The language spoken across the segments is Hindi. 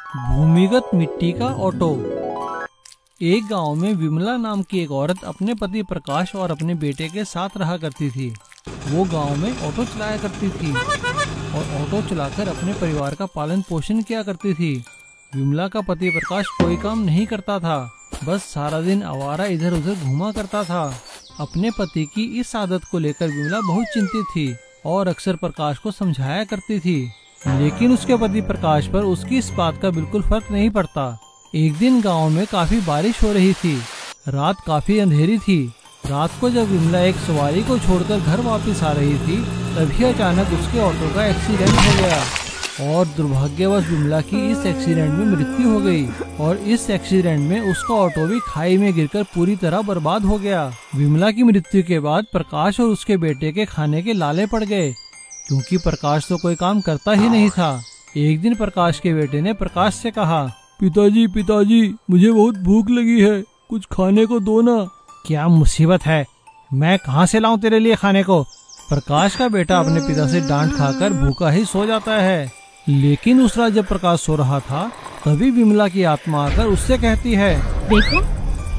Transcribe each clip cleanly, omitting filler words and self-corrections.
भूमिगत मिट्टी का ऑटो। एक गांव में विमला नाम की एक औरत अपने पति प्रकाश और अपने बेटे के साथ रहा करती थी। वो गांव में ऑटो चलाया करती थी और ऑटो चलाकर अपने परिवार का पालन पोषण किया करती थी। विमला का पति प्रकाश कोई काम नहीं करता था, बस सारा दिन आवारा इधर उधर घूमा करता था। अपने पति की इस आदत को लेकर विमला बहुत चिंतित थी और अक्सर प्रकाश को समझाया करती थी, लेकिन उसके पति प्रकाश पर उसकी इस बात का बिल्कुल फर्क नहीं पड़ता। एक दिन गांव में काफी बारिश हो रही थी। रात काफी अंधेरी थी। रात को जब विमला एक सवारी को छोड़कर घर वापस आ रही थी, तभी अचानक उसके ऑटो का एक्सीडेंट हो गया और दुर्भाग्यवश विमला की इस एक्सीडेंट में मृत्यु हो गई और इस एक्सीडेंट में उसका ऑटो भी खाई में गिरकर पूरी तरह बर्बाद हो गया। विमला की मृत्यु के बाद प्रकाश और उसके बेटे के खाने के लाले पड़ गए, क्योंकि प्रकाश तो कोई काम करता ही नहीं था। एक दिन प्रकाश के बेटे ने प्रकाश से कहा, पिताजी मुझे बहुत भूख लगी है, कुछ खाने को दो ना। क्या मुसीबत है, मैं कहाँ से लाऊं तेरे लिए खाने को। प्रकाश का बेटा अपने पिता से डांट खाकर भूखा ही सो जाता है। लेकिन उस रात जब प्रकाश सो रहा था, तभी विमला की आत्मा आकर उससे कहती है, देखो,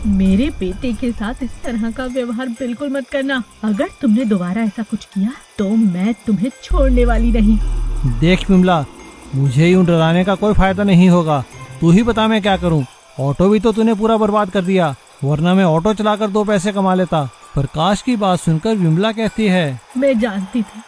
मेरे बेटे के साथ इस तरह का व्यवहार बिल्कुल मत करना। अगर तुमने दोबारा ऐसा कुछ किया तो मैं तुम्हें छोड़ने वाली नहीं। देख विमला, मुझे यूं डराने का कोई फायदा नहीं होगा। तू ही बता मैं क्या करूं। ऑटो भी तो तूने पूरा बर्बाद कर दिया, वरना मैं ऑटो चलाकर 2 पैसे कमा लेता। प्रकाश की बात सुनकर विमला कहती है, मैं जानती थी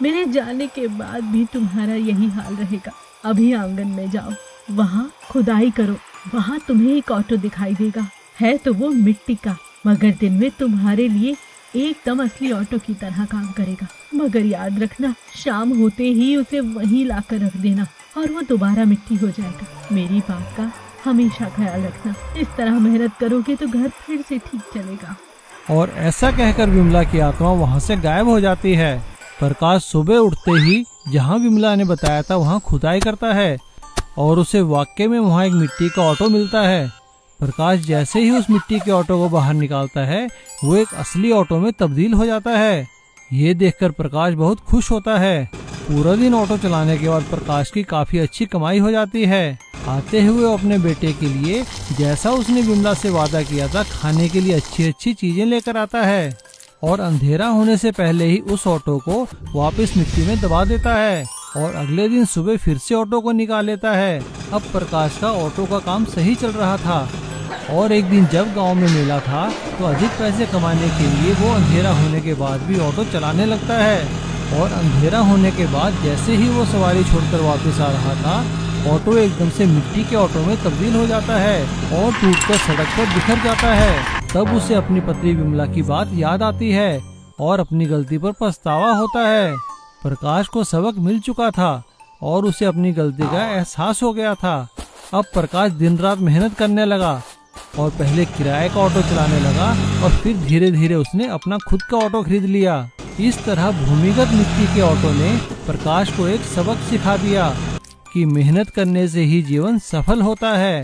मेरे जाने के बाद भी तुम्हारा यही हाल रहेगा। अभी आंगन में जाओ, वहाँ खुदाई करो, वहाँ तुम्हें एक ऑटो दिखाई देगा। है तो वो मिट्टी का, मगर दिन में तुम्हारे लिए एकदम असली ऑटो की तरह काम करेगा। मगर याद रखना, शाम होते ही उसे वहीं लाकर रख देना और वो दोबारा मिट्टी हो जाएगा। मेरी बात का हमेशा ख्याल रखना। इस तरह मेहनत करोगे तो घर फिर से ठीक चलेगा। और ऐसा कहकर विमला की आत्मा वहाँ से गायब हो जाती है। प्रकाश सुबह उठते ही जहाँ विमला ने बताया था वहाँ खुदाई करता है और उसे वाकई में वहाँ एक मिट्टी का ऑटो मिलता है। प्रकाश जैसे ही उस मिट्टी के ऑटो को बाहर निकालता है, वो एक असली ऑटो में तब्दील हो जाता है। ये देखकर प्रकाश बहुत खुश होता है। पूरा दिन ऑटो चलाने के बाद प्रकाश की काफी अच्छी कमाई हो जाती है। आते हुए अपने बेटे के लिए, जैसा उसने विमला से वादा किया था, खाने के लिए अच्छी अच्छी चीजें लेकर आता है और अंधेरा होने से पहले ही उस ऑटो को वापस मिट्टी में दबा देता है और अगले दिन सुबह फिर से ऑटो को निकाल लेता है। अब प्रकाश का ऑटो का काम सही चल रहा था और एक दिन जब गांव में मेला था, तो अधिक पैसे कमाने के लिए वो अंधेरा होने के बाद भी ऑटो चलाने लगता है और अंधेरा होने के बाद जैसे ही वो सवारी छोड़कर वापस आ रहा था, ऑटो एकदम से मिट्टी के ऑटो में तब्दील हो जाता है और टूटकर सड़क पर बिखर जाता है। तब उसे अपनी पत्नी विमला की बात याद आती है और अपनी गलती पर पछतावा होता है। प्रकाश को सबक मिल चुका था और उसे अपनी गलती का एहसास हो गया था। अब प्रकाश दिन रात मेहनत करने लगा और पहले किराए का ऑटो चलाने लगा और फिर धीरे धीरे उसने अपना खुद का ऑटो खरीद लिया। इस तरह भूमिगत मिट्टी के ऑटो ने प्रकाश को एक सबक सिखा दिया कि मेहनत करने से ही जीवन सफल होता है।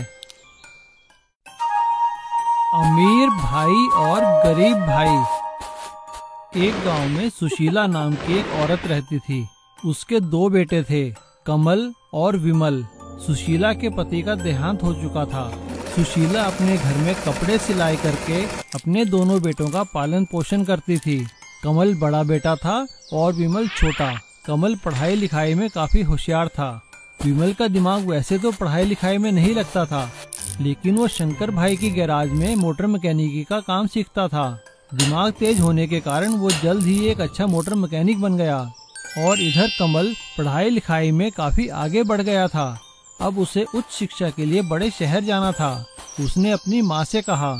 अमीर भाई और गरीब भाई। एक गांव में सुशीला नाम की एक औरत रहती थी। उसके 2 बेटे थे, कमल और विमल। सुशीला के पति का देहांत हो चुका था। सुशीला अपने घर में कपड़े सिलाई करके अपने दोनों बेटों का पालन पोषण करती थी। कमल बड़ा बेटा था और विमल छोटा। कमल पढ़ाई लिखाई में काफी होशियार था। विमल का दिमाग वैसे तो पढ़ाई लिखाई में नहीं लगता था, लेकिन वो शंकर भाई की गैराज में मोटर मैकेनिकी का काम सीखता था। दिमाग तेज होने के कारण वो जल्द ही एक अच्छा मोटर मैकेनिक बन गया। और इधर कमल पढ़ाई लिखाई में काफी आगे बढ़ गया था। अब उसे उच्च शिक्षा के लिए बड़े शहर जाना था। उसने अपनी माँ से कहा,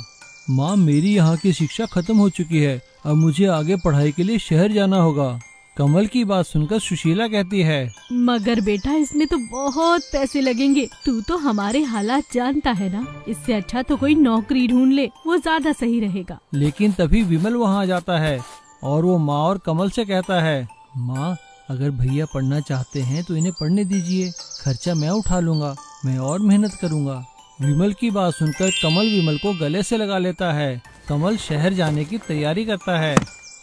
माँ, मेरी यहाँ की शिक्षा खत्म हो चुकी है, अब मुझे आगे पढ़ाई के लिए शहर जाना होगा। कमल की बात सुनकर सुशीला कहती है, मगर बेटा, इसमें तो बहुत पैसे लगेंगे। तू तो हमारे हालात जानता है ना, इससे अच्छा तो कोई नौकरी ढूंढ ले, वो ज्यादा सही रहेगा। लेकिन तभी विमल वहाँ आ जाता है और वो माँ और कमल से कहता है, माँ, अगर भैया पढ़ना चाहते हैं तो इन्हें पढ़ने दीजिए, खर्चा मैं उठा लूंगा, मैं और मेहनत करूंगा। विमल की बात सुनकर कमल विमल को गले से लगा लेता है। कमल शहर जाने की तैयारी करता है।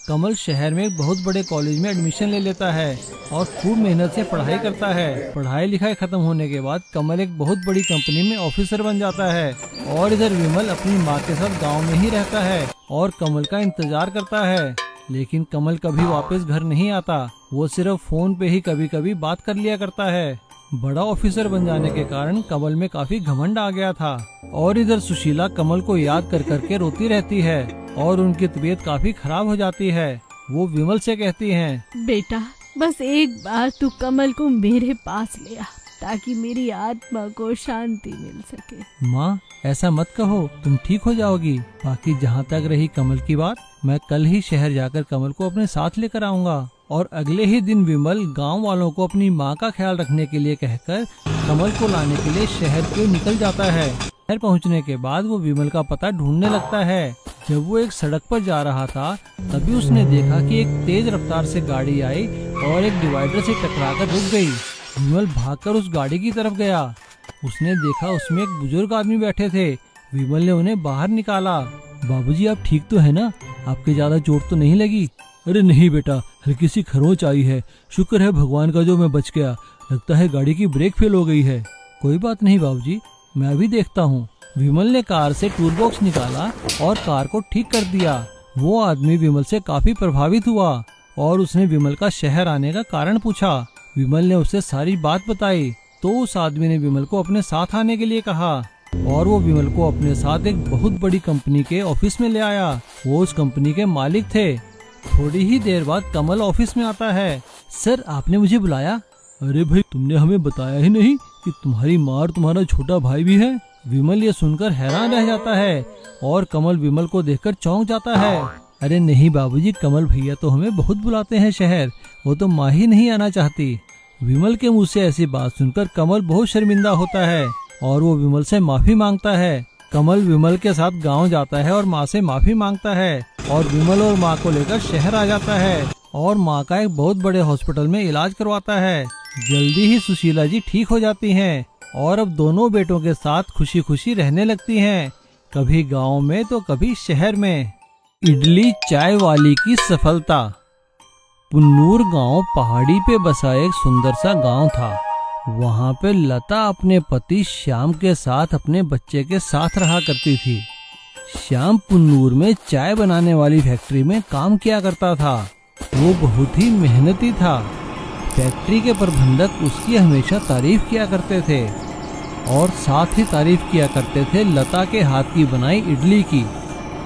कमल शहर में एक बहुत बड़े कॉलेज में एडमिशन ले लेता है और खूब मेहनत से पढ़ाई करता है। पढ़ाई लिखाई खत्म होने के बाद कमल एक बहुत बड़ी कंपनी में ऑफिसर बन जाता है और इधर विमल अपनी माँ के साथ गांव में ही रहता है और कमल का इंतजार करता है। लेकिन कमल कभी वापस घर नहीं आता, वो सिर्फ फोन पे ही कभी कभी बात कर लिया करता है। बड़ा ऑफिसर बन जाने के कारण कमल में काफी घमंड आ गया था और इधर सुशीला कमल को याद कर करके रोती रहती है और उनकी तबीयत काफी खराब हो जाती है। वो विमल से कहती हैं, बेटा बस एक बार तू कमल को मेरे पास ले आ ताकि मेरी आत्मा को शांति मिल सके। माँ ऐसा मत कहो, तुम ठीक हो जाओगी। बाकी जहाँ तक रही कमल की बात, मैं कल ही शहर जाकर कमल को अपने साथ लेकर आऊँगा। और अगले ही दिन विमल गांव वालों को अपनी माँ का ख्याल रखने के लिए कहकर कमल को लाने के लिए शहर के निकल जाता है। शहर पहुँचने के बाद वो विमल का पता ढूंढने लगता है। जब वो एक सड़क पर जा रहा था तभी उसने देखा कि एक तेज रफ्तार से गाड़ी आई और एक डिवाइडर से टकराकर रुक गई। विमल भागकर उस गाड़ी की तरफ गया। उसने देखा उसमें एक बुजुर्ग आदमी बैठे थे। विमल ने उन्हें बाहर निकाला। बाबूजी आप ठीक तो है ना? आपके ज्यादा चोट तो नहीं लगी? अरे नहीं बेटा, हल्की सी खरोंच आई है। शुक्र है भगवान का जो मैं बच गया। लगता है गाड़ी की ब्रेक फेल हो गई है। कोई बात नहीं बाबूजी, मैं अभी देखता हूँ। विमल ने कार से टूल बॉक्स निकाला और कार को ठीक कर दिया। वो आदमी विमल से काफी प्रभावित हुआ और उसने विमल का शहर आने का कारण पूछा। विमल ने उसे सारी बात बताई तो उस आदमी ने विमल को अपने साथ आने के लिए कहा और वो विमल को अपने साथ एक बहुत बड़ी कंपनी के ऑफिस में ले आया। वो उस कंपनी के मालिक थे। थोड़ी ही देर बाद कमल ऑफिस में आता है। सर आपने मुझे बुलाया? अरे भाई तुमने हमें बताया ही नहीं कि तुम्हारी माँ और तुम्हारा छोटा भाई भी है। विमल ये सुनकर हैरान रह जाता है और कमल विमल को देखकर चौंक जाता है। अरे नहीं बाबूजी, कमल भैया तो हमें बहुत बुलाते हैं शहर, वो तो माँ ही नहीं आना चाहती। विमल के मुंह से ऐसी बात सुनकर कमल बहुत शर्मिंदा होता है और वो विमल से माफी मांगता है। कमल विमल के साथ गांव जाता है और माँ से माफी मांगता है और विमल और माँ को लेकर शहर आ जाता है और माँ का एक बहुत बड़े हॉस्पिटल में इलाज करवाता है। जल्दी ही सुशीला जी ठीक हो जाती हैं और अब दोनों बेटों के साथ खुशी खुशी रहने लगती हैं, कभी गांव में तो कभी शहर में। इडली चाय वाली की सफलता। पुन्नूर गांव पहाड़ी पे बसा एक सुंदर सा गांव था। वहाँ पे लता अपने पति श्याम के साथ अपने बच्चे के साथ रहा करती थी। श्याम पुन्नूर में चाय बनाने वाली फैक्ट्री में काम किया करता था। वो बहुत ही मेहनती था। फैक्ट्री के प्रबंधक उसकी हमेशा तारीफ किया करते थे और साथ ही तारीफ किया करते थे लता के हाथ की बनाई इडली की।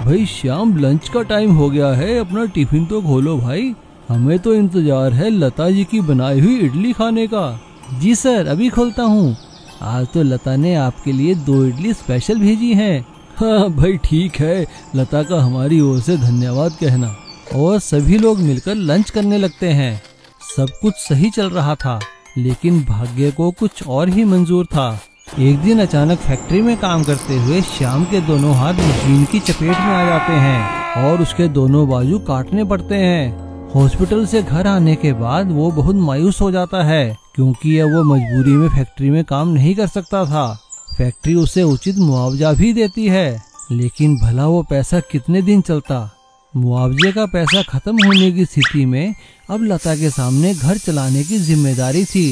भाई श्याम लंच का टाइम हो गया है, अपना टिफिन तो खोलो भाई, हमें तो इंतजार है लता जी की बनाई हुई इडली खाने का। जी सर अभी खोलता हूँ। आज तो लता ने आपके लिए 2 इडली स्पेशल भेजी हैं। हाँ भाई ठीक है, लता का हमारी ओर से धन्यवाद कहना। और सभी लोग मिलकर लंच करने लगते हैं। सब कुछ सही चल रहा था लेकिन भाग्य को कुछ और ही मंजूर था। एक दिन अचानक फैक्ट्री में काम करते हुए श्याम के दोनों हाथ मशीन की चपेट में आ जाते हैं और उसके दोनों बाजू काटने पड़ते हैं। हॉस्पिटल से घर आने के बाद वो बहुत मायूस हो जाता है क्योंकि अब वो मजबूरी में फैक्ट्री में काम नहीं कर सकता था। फैक्ट्री उसे उचित मुआवजा भी देती है लेकिन भला वो पैसा कितने दिन चलता। मुआवजे का पैसा खत्म होने की स्थिति में अब लता के सामने घर चलाने की जिम्मेदारी थी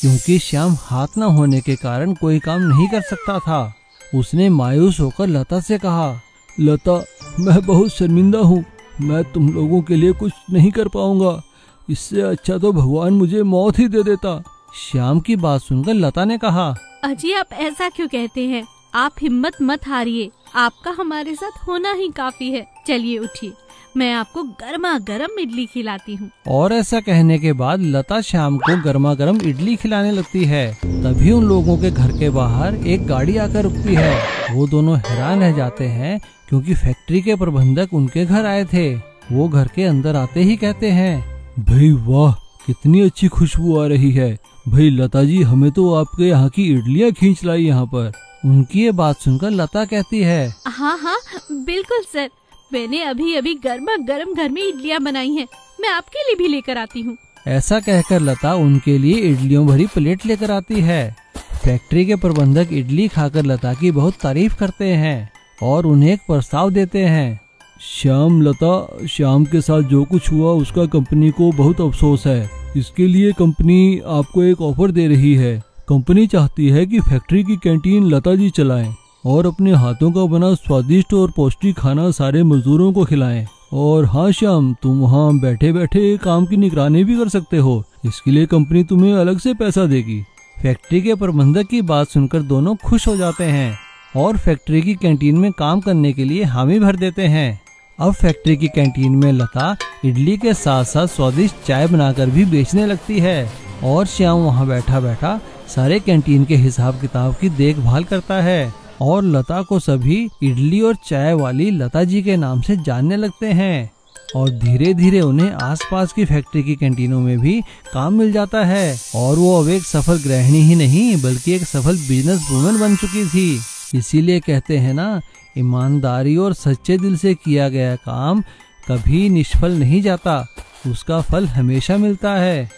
क्योंकि श्याम हाथ न होने के कारण कोई काम नहीं कर सकता था। उसने मायूस होकर लता से कहा, लता मैं बहुत शर्मिंदा हूँ, मैं तुम लोगों के लिए कुछ नहीं कर पाऊंगा, इससे अच्छा तो भगवान मुझे मौत ही दे देता। श्याम की बात सुनकर लता ने कहा, अजी आप ऐसा क्यों कहते हैं? आप हिम्मत मत हारिए, आपका हमारे साथ होना ही काफी है। चलिए उठिए, मैं आपको गर्मा गर्म इडली खिलाती हूँ। और ऐसा कहने के बाद लता श्याम को गर्मा गर्म इडली खिलाने लगती है। तभी उन लोगों के घर के बाहर एक गाड़ी आकर रुकती है। वो दोनों हैरान रह जाते हैं क्योंकि फैक्ट्री के प्रबंधक उनके घर आए थे। वो घर के अंदर आते ही कहते हैं, भाई वाह कितनी अच्छी खुशबू आ रही है। भाई लता जी हमें तो आपके यहाँ की इडलियाँ खींच लाई यहाँ पर। उनकी ये बात सुनकर लता कहती है, हाँ हाँ बिल्कुल सर, मैंने अभी अभी गर्मा गर्म घर में इडलियाँ बनाई हैं, मैं आपके लिए भी लेकर आती हूँ। ऐसा कहकर लता उनके लिए इडलियों भरी प्लेट लेकर आती है। फैक्ट्री के प्रबंधक इडली खाकर लता की बहुत तारीफ करते हैं और उन्हें एक प्रस्ताव देते हैं। श्याम, लता, श्याम के साथ जो कुछ हुआ उसका कंपनी को बहुत अफसोस है। इसके लिए कंपनी आपको एक ऑफर दे रही है। कंपनी चाहती है कि फैक्ट्री की कैंटीन लता जी चलाएं और अपने हाथों का बना स्वादिष्ट और पौष्टिक खाना सारे मजदूरों को खिलाएं। और हाँ श्याम, तुम वहाँ बैठे बैठे काम की निगरानी भी कर सकते हो। इसके लिए कंपनी तुम्हें अलग से पैसा देगी। फैक्ट्री के प्रबंधक की बात सुनकर दोनों खुश हो जाते हैं और फैक्ट्री की कैंटीन में काम करने के लिए हामी भर देते हैं। अब फैक्ट्री की कैंटीन में लता इडली के साथ साथ स्वादिष्ट चाय बनाकर भी बेचने लगती है और श्याम वहाँ बैठा बैठा सारे कैंटीन के हिसाब किताब की देखभाल करता है और लता को सभी इडली और चाय वाली लता जी के नाम से जानने लगते हैं और धीरे धीरे उन्हें आसपास की फैक्ट्री की कैंटीनों में भी काम मिल जाता है और वो अब एक सफल गृहिणी ही नहीं बल्कि एक सफल बिजनेस वुमन बन चुकी थी। इसीलिए कहते हैं ना, ईमानदारी और सच्चे दिल से किया गया काम कभी निष्फल नहीं जाता, उसका फल हमेशा मिलता है।